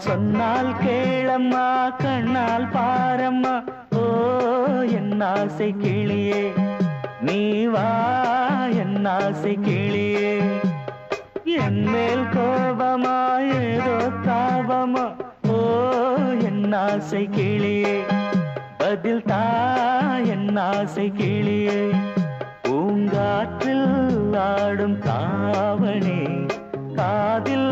சொன்னால் கேளம்மா கண்ணால் பாரம்மா ஓ என் ஆசை கிளியே நீ வா என் ஆசை கிளியே என் மேல் கோபமா ஏதோ தாபமா ஓ என் ஆசை கிளியே பதில் தா என் ஆசை கிளியே பூங்காற்றில் ஆடும் தாவணி காதில்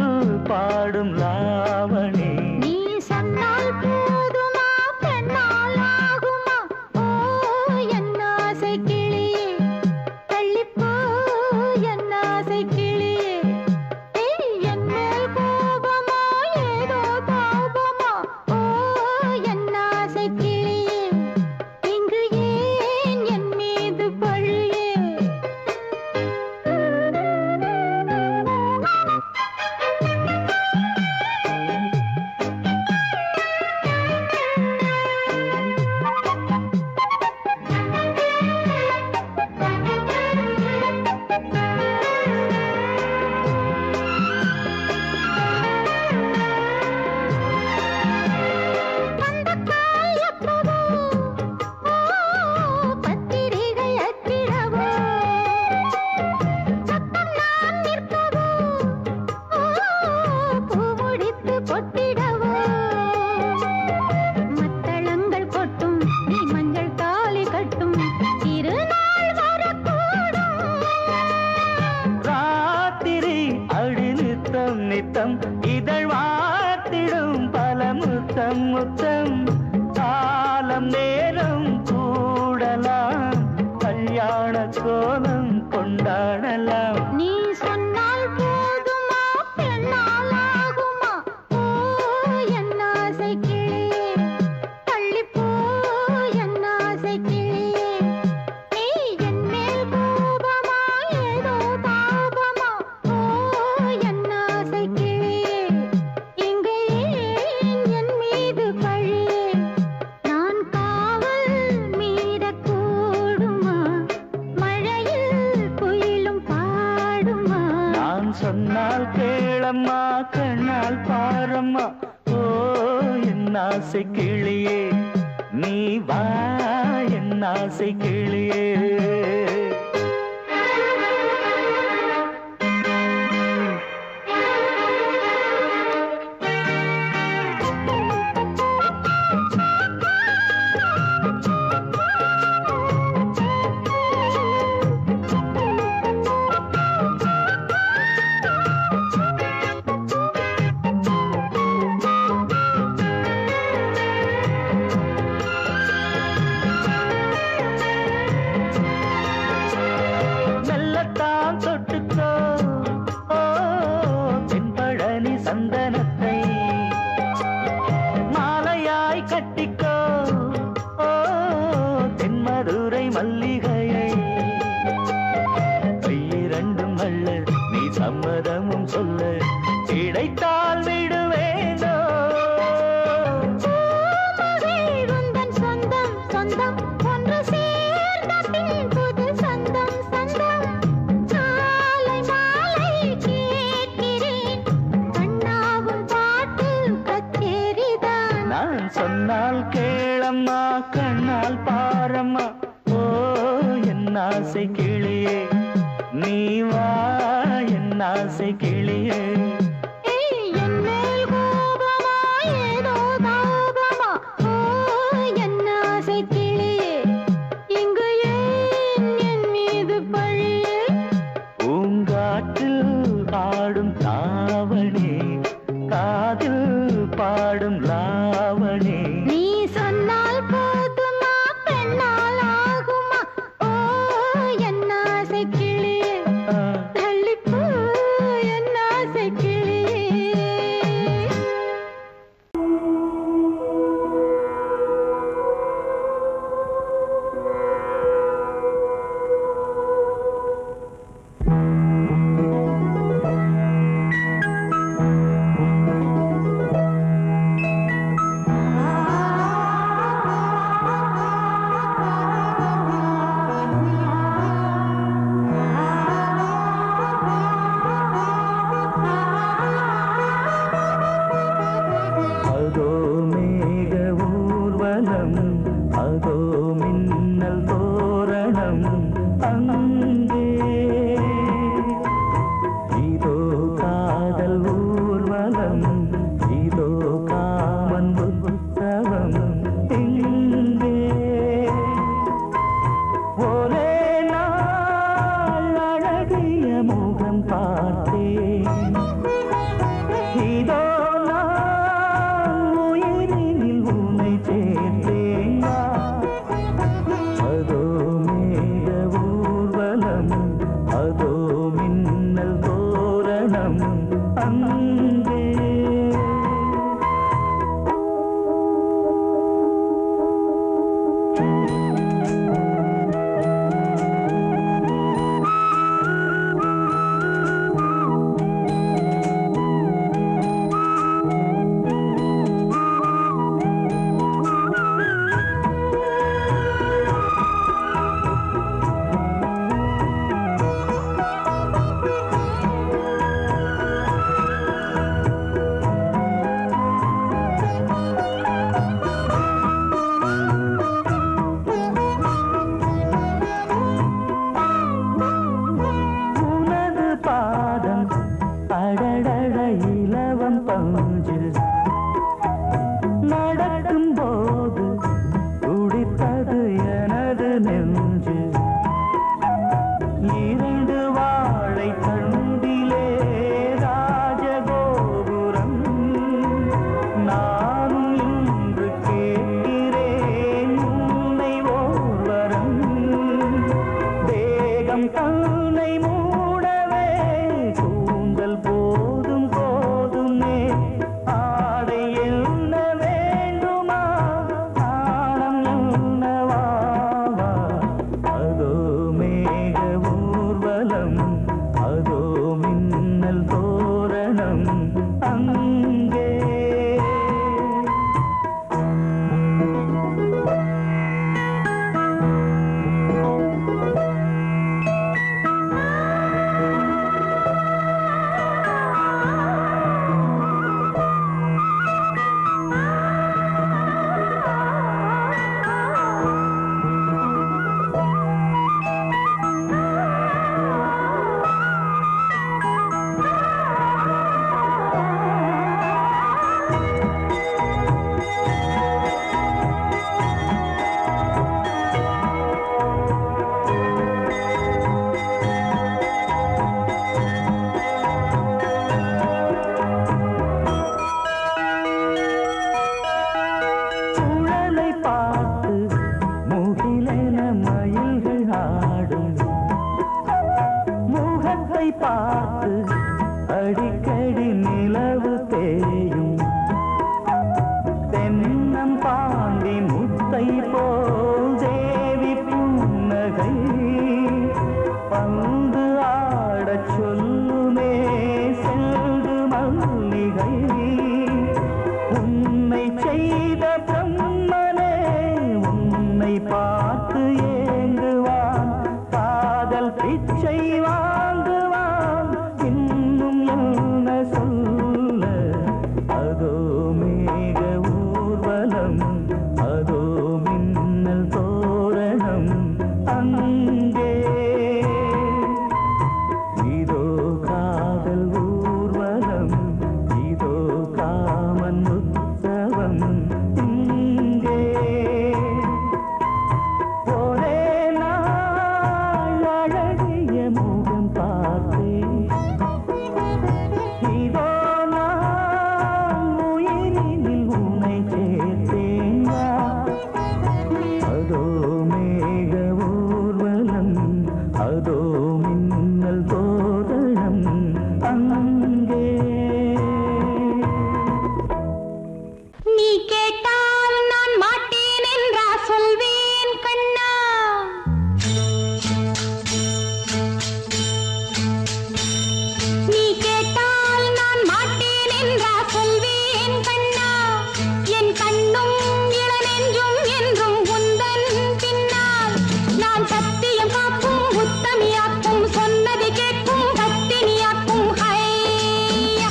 பாடும் லாவணி நீ சொன்னால் போதுமா பெண்ணால் ஆகுமா ஓ என் ஆசை கிளியே தள்ளிப்போ என் ஆசை கிளியே என் மேல் கோபமா ஏதோ தாபமா ஓ என் ஆசை கிளியே இங்கு ஏன் என் மீது பழியே நித்தம் இதழ் வாத்திடும் பல முத்தம் முத்தம் காலம் நேரம் கூடலாம் கல்யாண கோலம் கொண்டாடலாம் நீ சொன்னால் போதுமா பெண்ணால் ஆகுமா ஓ என் ஆசை கிளியே தள்ளிப்போ என் ஆசை கிளியே நீ என் மேல் கோபமா ஏதோ தாபமா ஓ என் ஆசை கிளியே இங்கே ஏன் என் மீது பழியே நான் காவல் மீறக்கூடுமா மழையில் குயிலும் பாடுமா நான் சொன்னால் கேளம்மா கண்ணால் பாரம்மா ஓ என் ஆசை கிளியே நீ வா என் ஆசை கிளியே மெல்லத்தான் தொட்டுக்கோ ஓ தென்பழனி சந்தனத்தை மாலையாய் கட்டிக்கோ ஓ தென்மதுரை மல்லிகையை கையிரண்டும் அள்ள நீ சம்மதமும் சொல்ல கிடைத்தால் விடுவேனோ உந்தன் சொந்தம் சொந்தம் ஒன்று சேர்ந்த பின் புது சொந்தம் சொந்தம் மாலை மாலை கேட்கிறேன் கண்ணாவும் பாட்டு கச்சேரிதான் நான் சொன்னால் கேளம்மா கண்ணால் பாரம்மா ஓ என் ஆசை கிளியே நீ வா என் ஆசை கிளியே என் மேல் கோபமா ஏதோ தாபமா ஓ என் ஆசை கிளியே இங்கு ஏன் என் மீது பழியே பூங்காற்றில் ஆடும் தாவணி காதில் பாடும் லாவணி நீ சொன்னால் போதுமா பெண்ணால் ஆகுமா ஓ என் ஆசை கிளியே தள்ளிப்போ என் ஆசை கிளியே ஆ கேட்டால் நான் மாட்டேன் என்றா சொல்வேன் கண்ணா. நீ கேட்டால் நான் மாட்டேன் என்றா சொல்வேன் கண்ணா. என் கண்ணும் இளநெஞ்சும் என்றும் உந்தன் பின்னால். நான் சத்தியம் காக்கும் உத்தமியாக்கும் சொன்னது கேட்கும் கத்தினியாக்கும் ஹையா.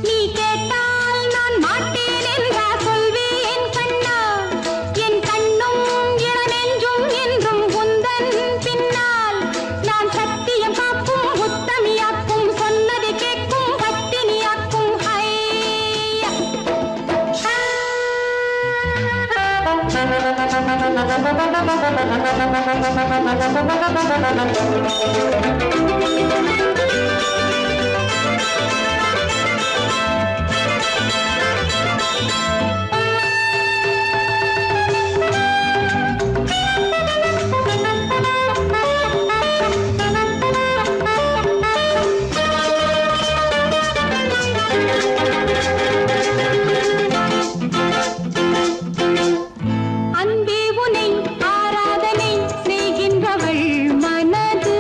நீ கேட்டால் நான் மாட்டேன் என்றா சொல்வேன் கண்ணா. என் கண்ணும் இளநெஞ்சும் என்றும் உந்தன் பின்னால். நான் சத்தியம் காக்கும் உத்தமியாக்கும் சொன்னது கேட்கும் கத்தினியாக்கும் ஹையா. அன்பே உனை ஆராதனை செய்கின்றவள் மனது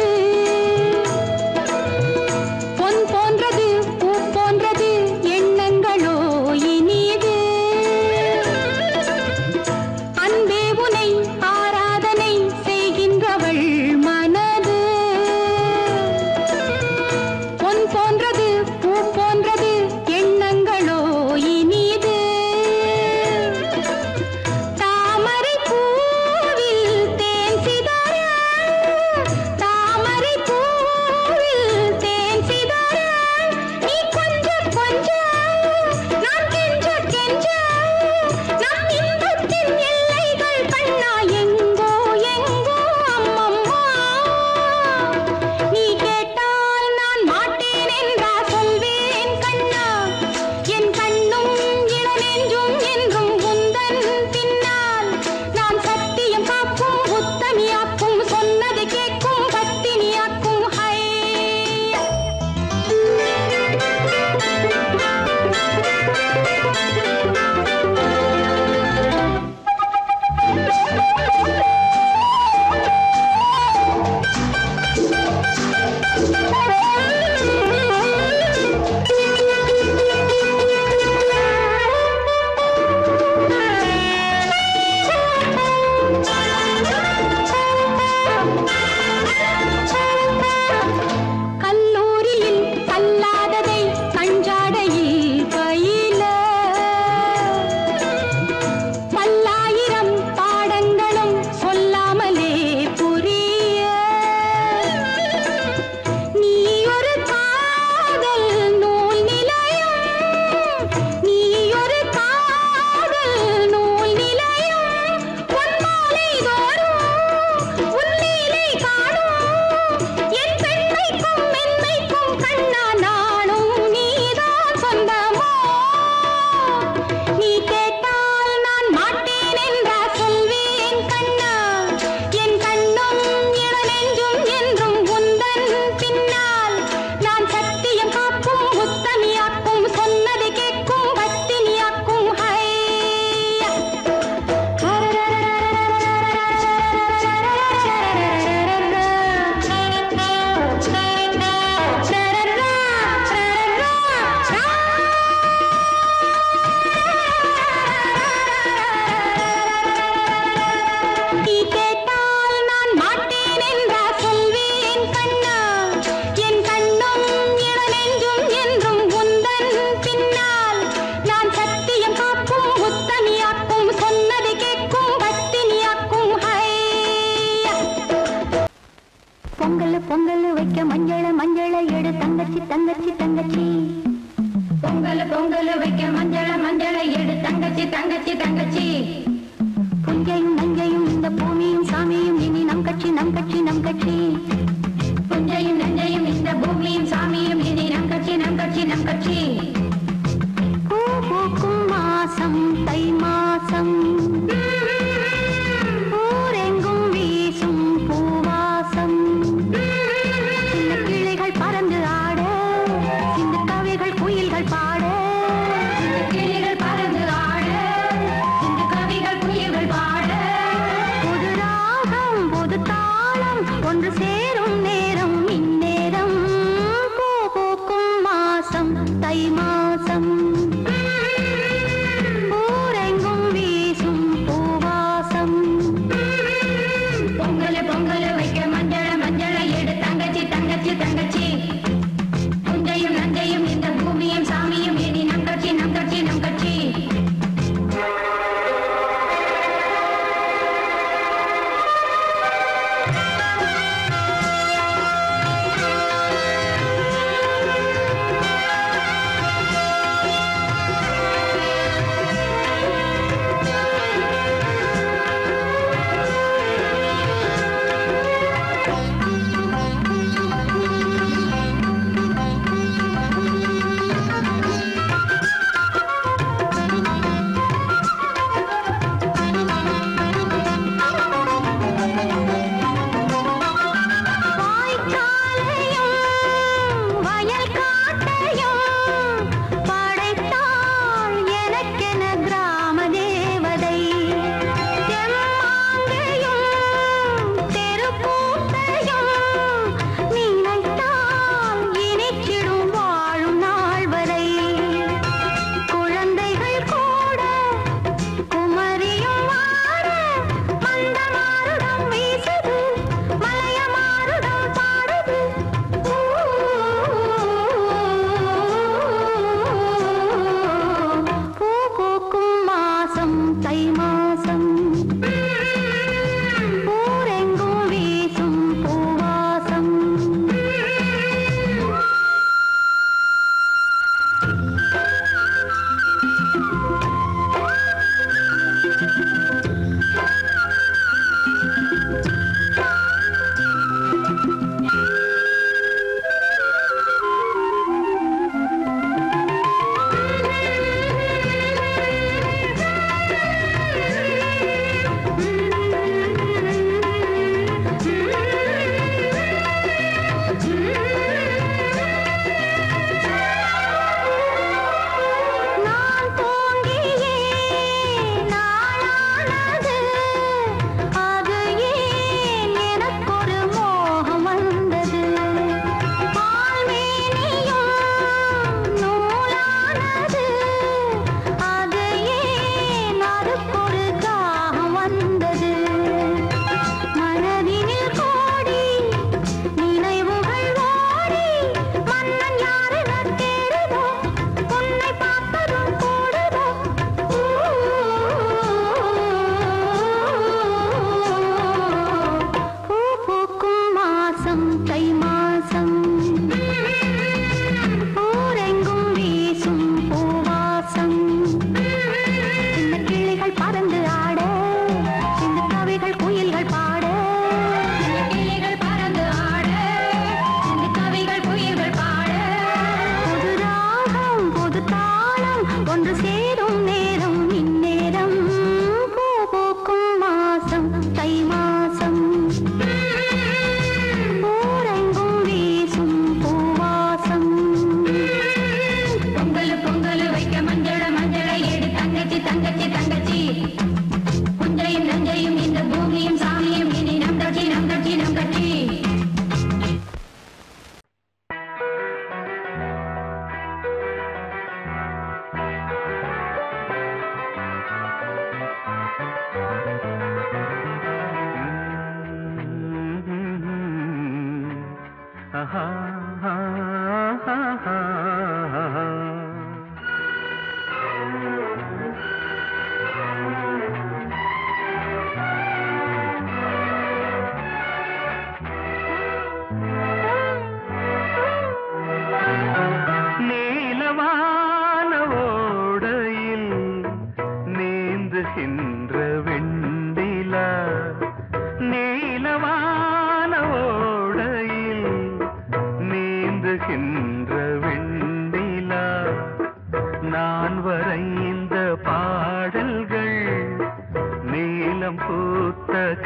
பொன் போன்றது பூ போன்றது எண்ணங்களோ இனிது. அன்பே உனை ஆராதனை செய்கின்றவள் மனது பொன் போன்றது பூ போன்றது எண்ணங்களோ இனிது. தாமரை பூவில் தேன் சிதற, தாமரை பூவில் தேன் சிதற, நீ கொஞ்ச கொஞ்ச நான் கெஞ்ச கெஞ்ச, நம் இன்பத்தின் எல்லைகள் கண்ணா எங்கோ எங்கோ அம்மம்மா. நீ கேட்டால் நான் மாட்டேன் என்றா சொல்வேன் கண்ணா. என் கண்ணும் இளநெஞ்சும் என்றும் உந்தன் பின்னால். நான் சத்தியம் காக்கும் உத்தமியாக்கும் சொன்னது கேட்கும் கத்தினியாக்கும் ஹையா. கல்லூரியில் கல்லாததை கஞ்சாடையில் பயில, பல்லாயிரம் பாடங்களும் சொல்லாமலே புரிய. நீ ஒரு காதல் நூல் நிலையம், நீ ஒரு காதல் நூல் நிலையம். உன் மாலை தோறும் உன் லீலை காணும். என் பெண்மைக்கும் மென்மைக்கும் கண்ணா நானும் நீதான் சொந்தமோ. நீ கேட்டால் நான் மாட்டேன் என்றா சொல்வேன் கண்ணா. என் கண்ணும் இளநெஞ்சும் என்றும் உந்தன் பின்னால். நான் சத்தியம் காக்கும் உத்தமியாக்கும் சொன்னது கேட்கும் கத்தினியாக்கும் ஹையா. நீ கேட்டால் நான் மாட்டேன் என்றா சொல்வேன் கண்ணா. என் கண்ணும் இளநெஞ்சும் என்றும் உந்தன் பின்னால். நான் சத்தியம் காக்கும் உத்தமியாக்கும் சொன்னது கேட்கும் கத்தினியாக்கும் ஹையா. பொங்கல் பொங்கல் வைக்க மஞ்சள மஞ்சள எடு தங்கச்சி தங்கச்சி தங்கச்சி. பொங்கல் பொங்கல் வைக்க மஞ்சள மஞ்சள எடு தங்கச்சி தங்கச்சி தங்கச்சி. புஞ்சையும் நஞ்சையும் இந்த பூமியும் சாமியும் இனி நம் கட்சி நம் கட்சி நம் கட்சி. புஞ்சையும் நஞ்சையும் இந்த பூமியும் சாமியும் இனி நம் கட்சி நம் கட்சி நம் கட்சி. பூ பூக்கும் மாசம் தை மாசம், ஊரெங்கும் வீசும் பூவாசம். சின்ன கிளிகள் பறந்து ஆட, சின்ன கவிகள் குயில்கள் பாட, சின்ன கிளிகள் பறந்து ஆட,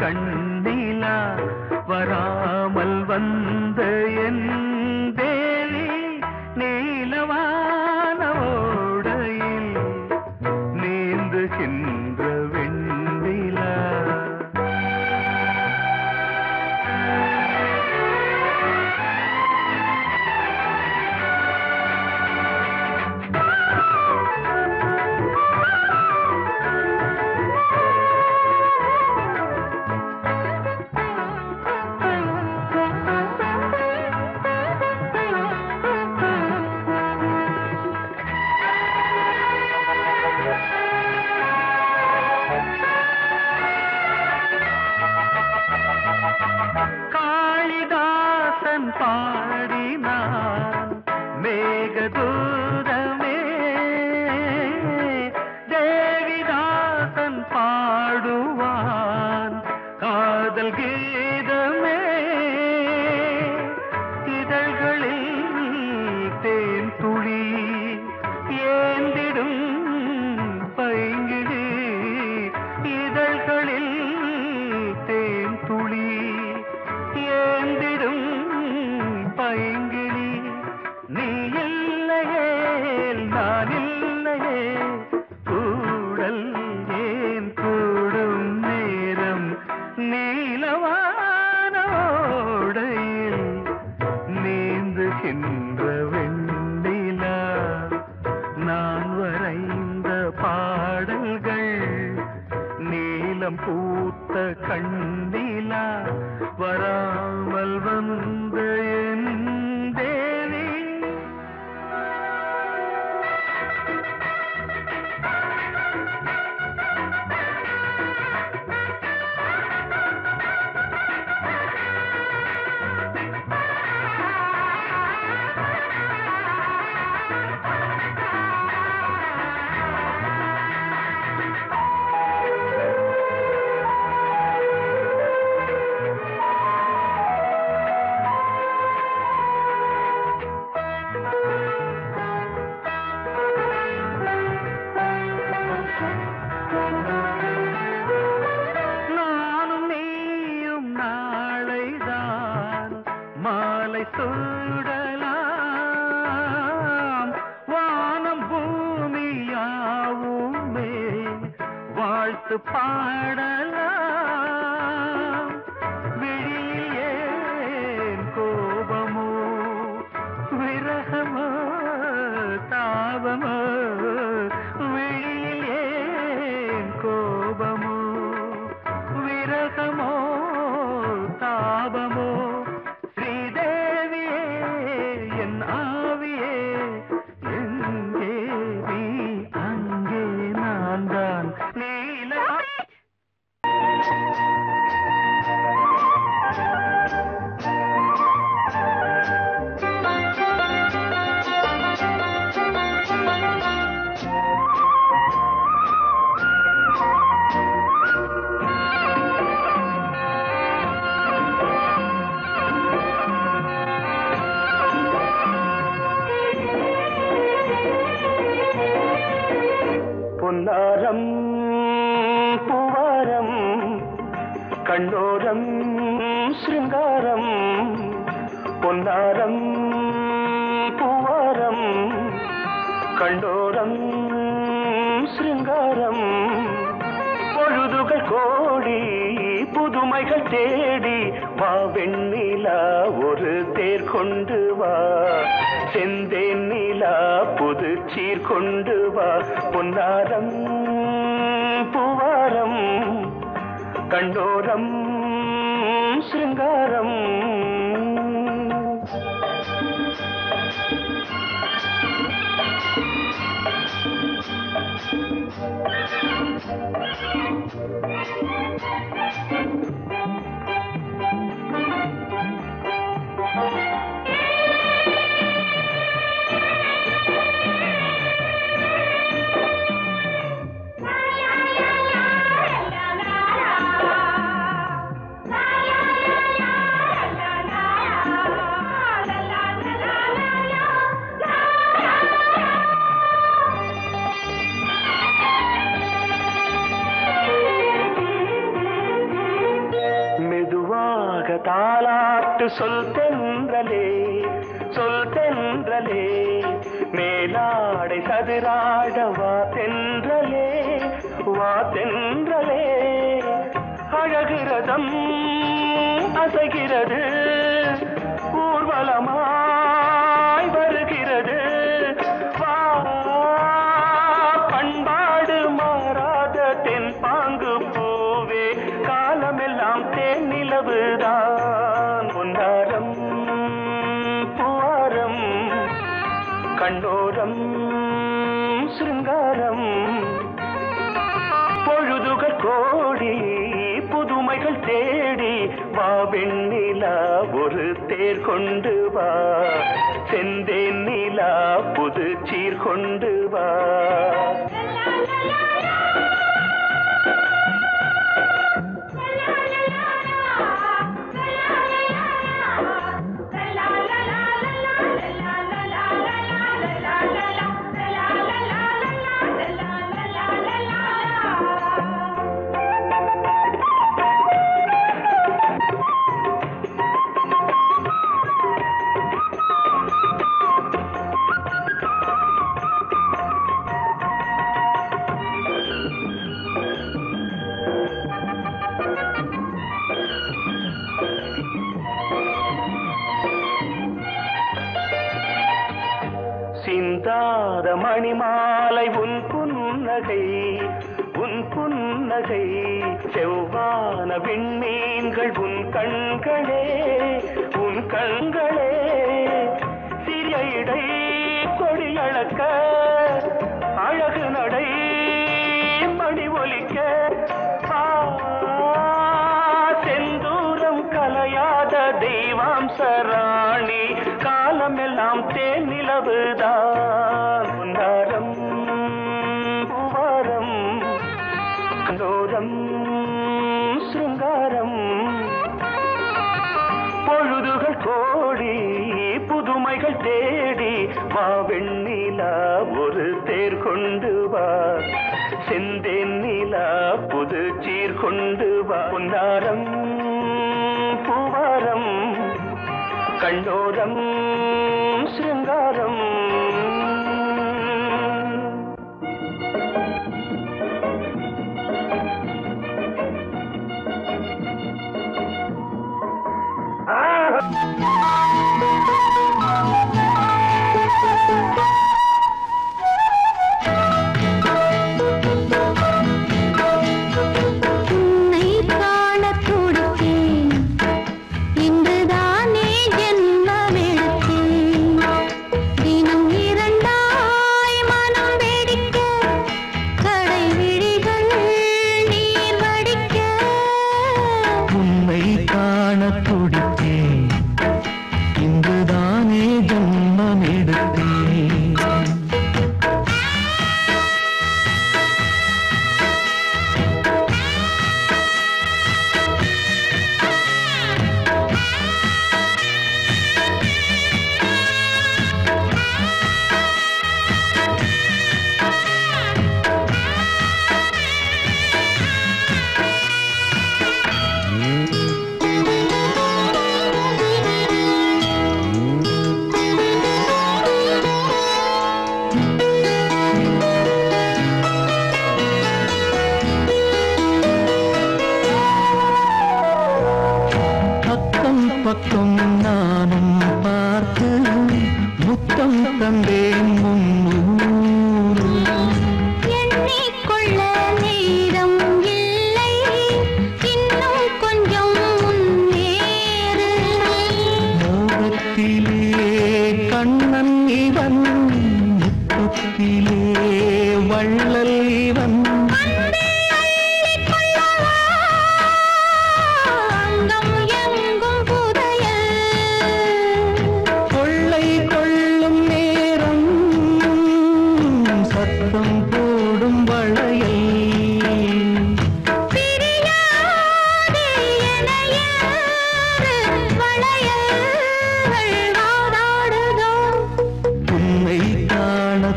கண்ணிலா வராமல் வந்த என் தேவி நீலவான ஓடையில் நீந்துகின்ற வெண்ணிலா. காளிதாசன் பாடினான் மேகதூதமே, தேவிதாசன் பாடுவான் காதல் கீதமே. இதழ்களில் தேன் துளி ஏந்திடும் பைங்கிழி, இதழ்களில் தேன் துளி ஏந்திடும் பைங்கிளி. நீ இல்லையே நான் இல்லையே கூடல் ஏன் கூடும் நேரம் நீலவானோடையில் நீந்துகின்ற வெண்ணிலா. நான் வரைந்த பாடல்கள் நீலம் பூத்த கண்ணிலா வராமல் வந்த என் தேவி. நானும் நீயும் நாளைதான் மாலை சூடலாம். வானம் பூமியாவுமே வாழ்த்து பாடலாம். விழியில் ஏன் கோபமோ விரகமோ தாபமோ, விழியில் ஏன் கோபமோ விரகமோ தாபமோ. ஸ்ரீதேவியே என் ஆவியே எங்கே நீ அங்கே நான் தான் நீல. பொன்னாரம் பூவாரம் கண்ணோரம் சிருங்காரம். பொன்னாரம் பூவாரம் கண்ணோரம் சிருங்காரம். பொழுதுகள் கோடி புதுமைகள் தேடி வா வெண்ணிலா ஒரு தேர் கொண்டு வா. செந்தேன் நிலா புது சீர் கொண்டு வா. பொன்னாரம் பூவாரம் கண்டோரம் சிருங்காரம். பாட்டு சொல் தென்றலே சொல் தென்றலே மேலாடை சதுராட வா தென்றலே வா தென்றலே அழகிறதம் அசைகிறது ஊர்வலமாய் வருகிறது வா பண்பாடு மாறாத தென் பாங்கு பூவே காலமெல்லாம் தேன் நிலவுதான் பொன்னாரம் பூவாரம் கண்ணோரம் சிருங்காரம் பொழுதுகள் கோடி புதுமைகள் தேடி வா வெண்ணிலா ஒரு தேர் கொண்டு வா செந்தேன் நிலா புது சீர் கொண்டு வா சிந்தாத மணிமாலை உன் புன்னகை செவ்வான விண்மீன்கள் உன் கண்களே சிறிய இடை கொடியளக்க அழகு நடை மணி ஒலிக்க செந்தூரம் கலையாத தெய்வாம்சராணி காலமெல்லாம் தேன் நிலவுதான் பொன்னாரம் பூவாரம் கண்ணோரம் சிருங்காரம் பொழுதுகள் கோடி புதுமைகள் தேடி வா வெண்ணிலா ஒரு தேர் கொண்டு வா செந்தேன் நிலா புது சீர் கொண்டு வா பொன்னாரம் பூவாரம் கண்ணோரம் சிருங்காரம் பக்கம் நானும் பார்த்து முத்தம் தந்தேன் முன்னூறு எண்ணிக்கொள்ள நேரம் இல்லை இன்னும் கொஞ்சம் முன்னேறு மோகத்திலே கண்ணன் இவன் முத்தத்திலே வள்ளல் இவன்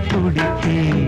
துடித்தேன்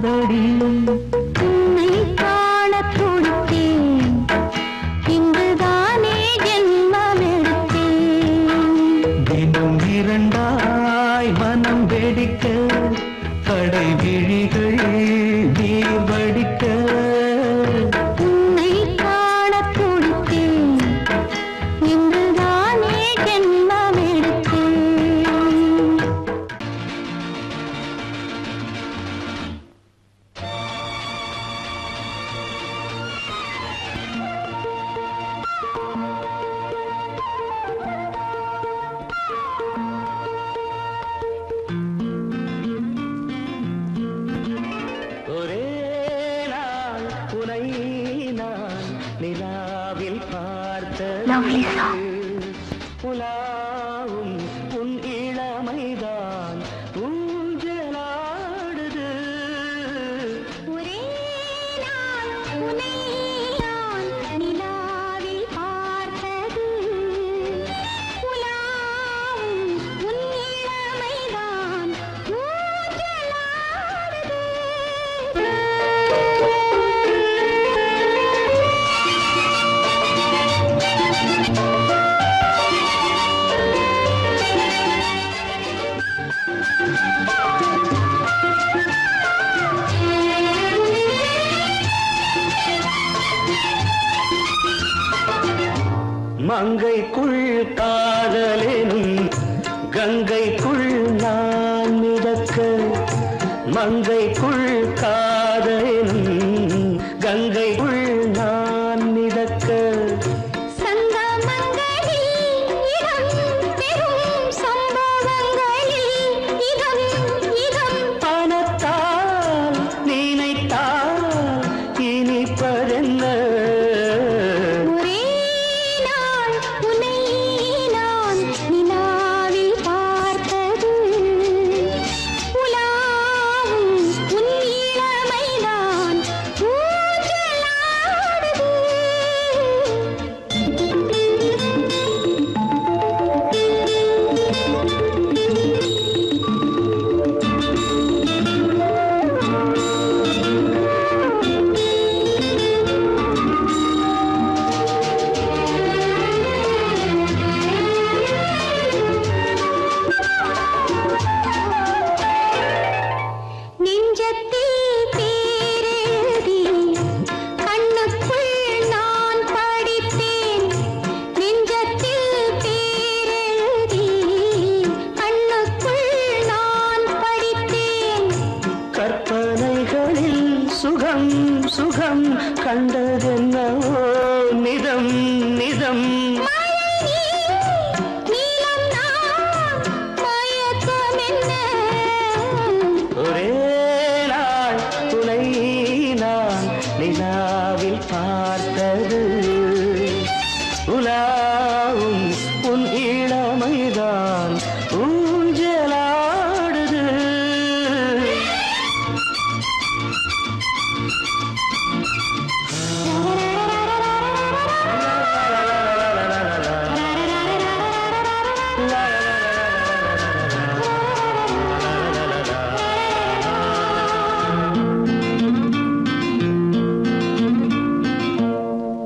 வராதடி உன்னை காண துடித்தேன் இங்குதானே ஜென்மமெடுத்தேன் தினம் இரண்டாய் மனம் வெடிக்க கடை விழிகள் நீர் வடிக்க உன்னை காண துடித்தேன் இங்குதானே ஜென்மமெடுத்தேன் ஒரே நாள் உனை நான் நிலாவில் Lovely பார்த்தது song. உலாவும் உன் இளமைதான் ஊஞ்சலாடுது ஒரே நாள் உன்னை நான் நிலாவில் பார்த்தது உலாவும் உன் இளமைதான் மங்கைக்குள் காதலெனும் கங்கைக்குள் நான் மிதக்க மங்கைக்குள் காதலெனும் கங்கைக்குள் நான் மிதக்க சங்கமங்களில் இடம் பெரும் சம்பவங்களில் இதம் இதம் பணத்தால் நினைத்தால் இனிப்பதென்ன ஒரே நாள் உன்னை நான் நிலாவில் பார்த்தது உலாவும் உன் இளமைதான் ஊஞ்சலாடுது நெஞ்சத்தில் பேரெழுதி கண்ணுக்குள் நான் படித்தேன் நெஞ்சத்தில் பேரெழுதி கண்ணுக்குள் நான் படித்தேன் கற்பனைகளில் சுகம் சுகம் கண்டதென்னவோ நிதம் நிதம் நீலம் நான் மயக்கம் என்ன ஒரே நாள் துணை நான் நிலாவில் பார்த்தது உலாவும் உன் இளமைதான் ஊஞ்சலாடுது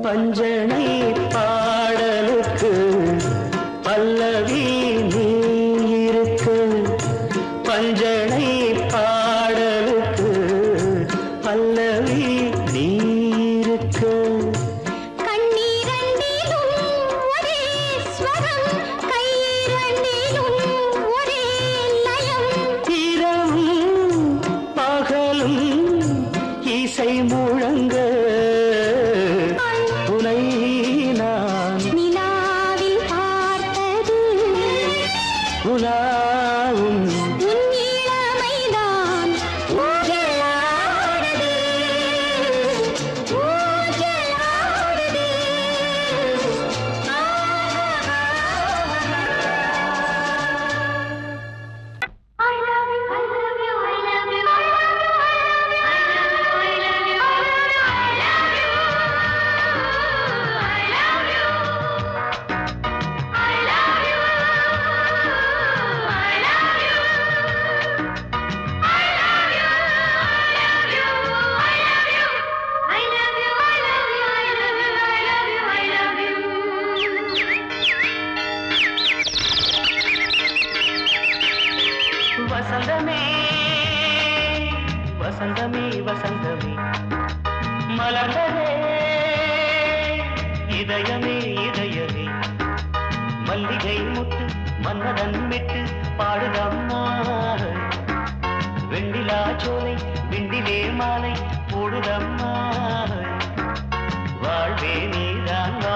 பஞ்சனை பாடலுக்கு பல்லவி நீ இருக்கு பஞ்சனை பாடலுக்கு பல்லவி நீ இருக்கு கண்ணீரண்டிலும் ஒரே ஸ்வரம் கையிரண்டிலும் ஒரே லயம் இரவும் பகலும் இசை முழங்க உனை நான் நிலாவில் பார்த்தது உலாவும் உன் இளமைதான் ஊஞ்சலாடுது ஊஞ்சலாடுது I love you, I love you, I love you, I love you, I love you, I love you, I love you, I love you. வசந்தமே வசந்தமே மலர்ந்ததே இதயமே இதயமே மல்லிகை முட்டு மன்னதன் விட்டு பாடுதம்மா வெண்ணிலா சோலை விண்டிலே மாலை போடுதம்மா வாழ்வே நீதான் வா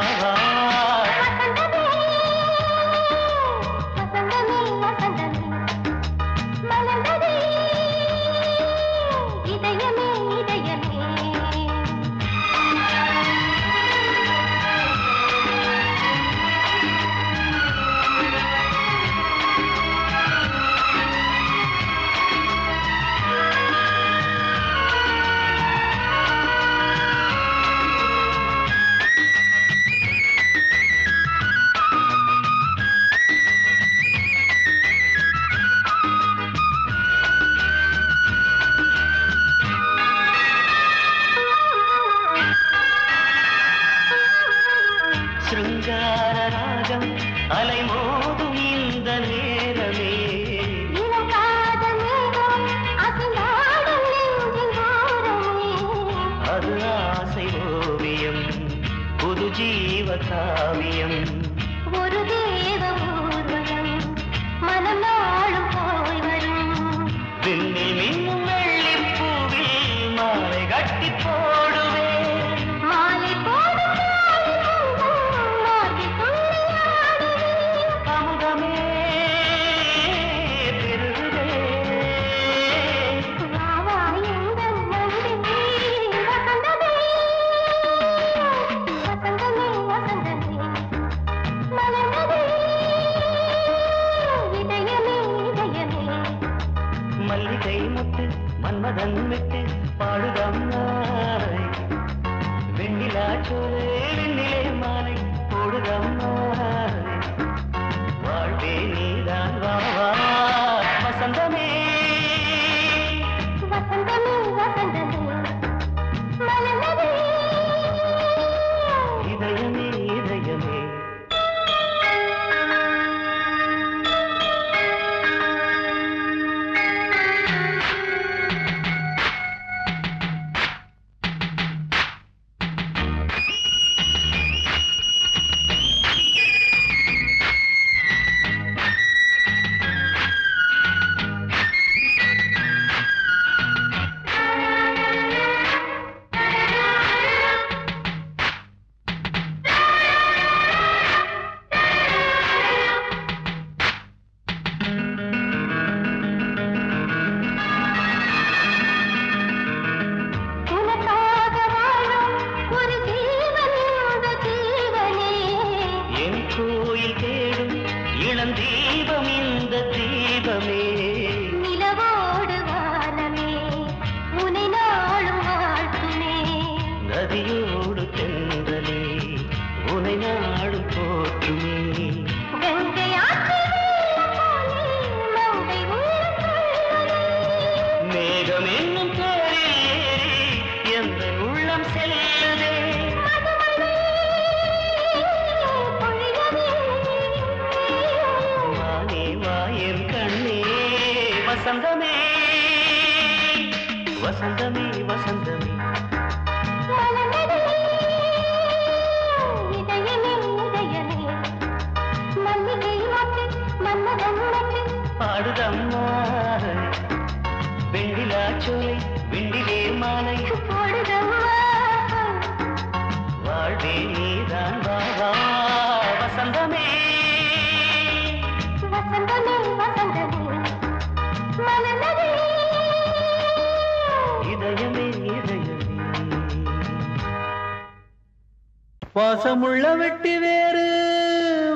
வாசமுள்ள வெட்டி வேறு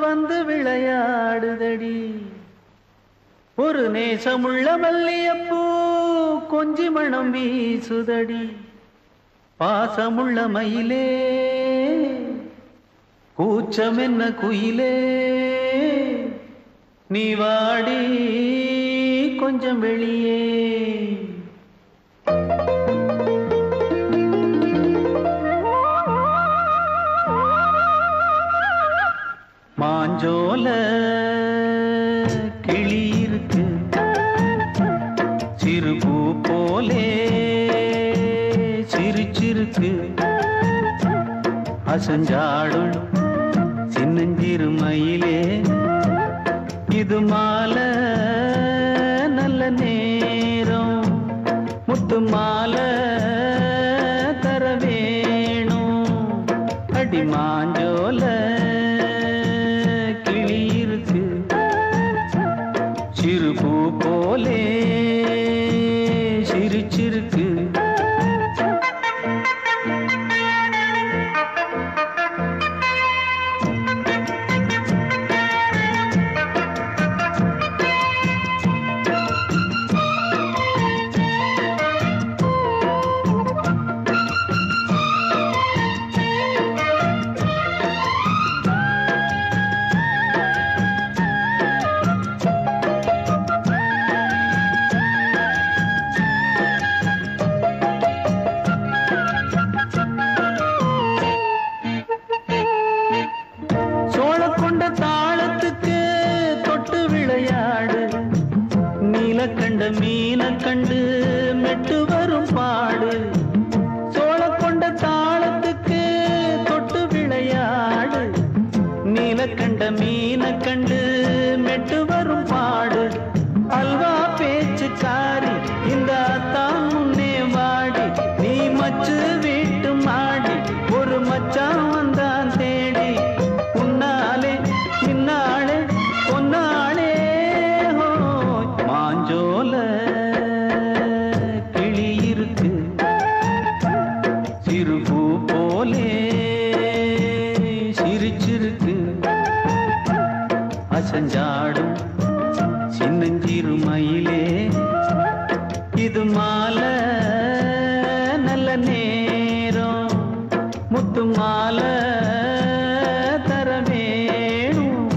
வந்து விளையாடுதடி ஒரு நேசமுள்ள மல்லியப்பூ கொஞ்சி மணம் வீசுதடி பாசமுள்ள மயிலே கூச்சம் என்ன குயிலே நீ வாடி கொஞ்சம் வெளியே மாஞ்சோல கிளி இருக்கு சிறுபூ போலே சிரிச்சிருக்கு அசஞ்சாடும் சின்னஞ்சிறு மயிலே இது மாலை நல்ல நேரம் முத்து மாலை தர வேணும் அடி மாஞ்சோல கிளி இருக்கு சிறு பூ போலே சிரிச்சிருக்கு கண்ட மீன கண்டு மெட்டு வரும் பாடு சோழ கொண்ட தாளத்துக்கு தொட்டு விளையாடு நீல கண்ட மீன கண்டு மெட்டு வரும் பாடு அல்வா பேச்சுக்காரி இந்த தான் முன்னே வாடி நீ மச்சு வீட்டு மாடி ஒரு மச்சான் வந்தான் தேடி உன்னாலே பின்னாலே பொன்னாலே மாஞ்சோல கிளி இருக்கு சிறு பூ போலே சிரிச்சிருக்கு அசஞ்சாடும் சின்னஞ்சிறு மயிலே இது மாலை நல்ல நேரம் முத்து மாலை தர வேணும்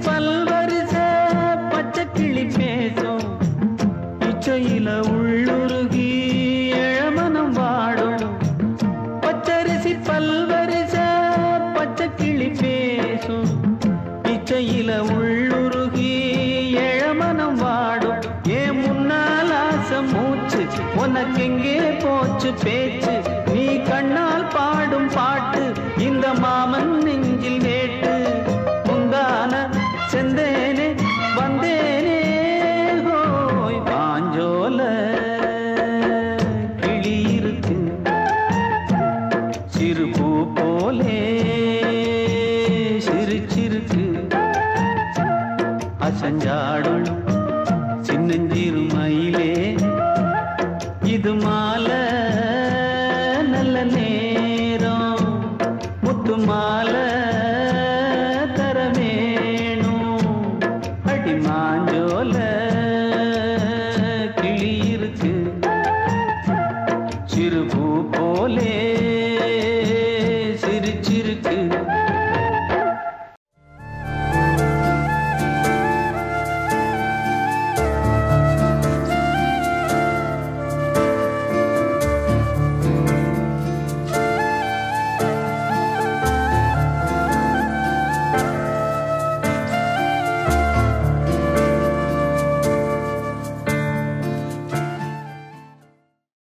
பல்வரிச பச்சை கிளி பேசும் இச்சையில உள்ளுருகி இளமனம் வாடும் பச்சரிசி பல்வரிச பச்சை கிளி பேசும் இச்சையில உள்ளுருகி இளமனம் வாடும் ஏன் முன்னால் ஆசை மூச்சு உனக்கெங்கே போச்சு பேச்சு நீ கண்ணால் பாடும் பாட்டு இந்த மாமன் நெஞ்சில் வேட்டு செந்தேனே வந்தேனே ஹோய் பாஞ்சோல கிளி இருக்கு சிறு பூ போலே சிரிச்சிருக்கு அசஞ்சாடும் சின்னஞ்சிறு மயிலே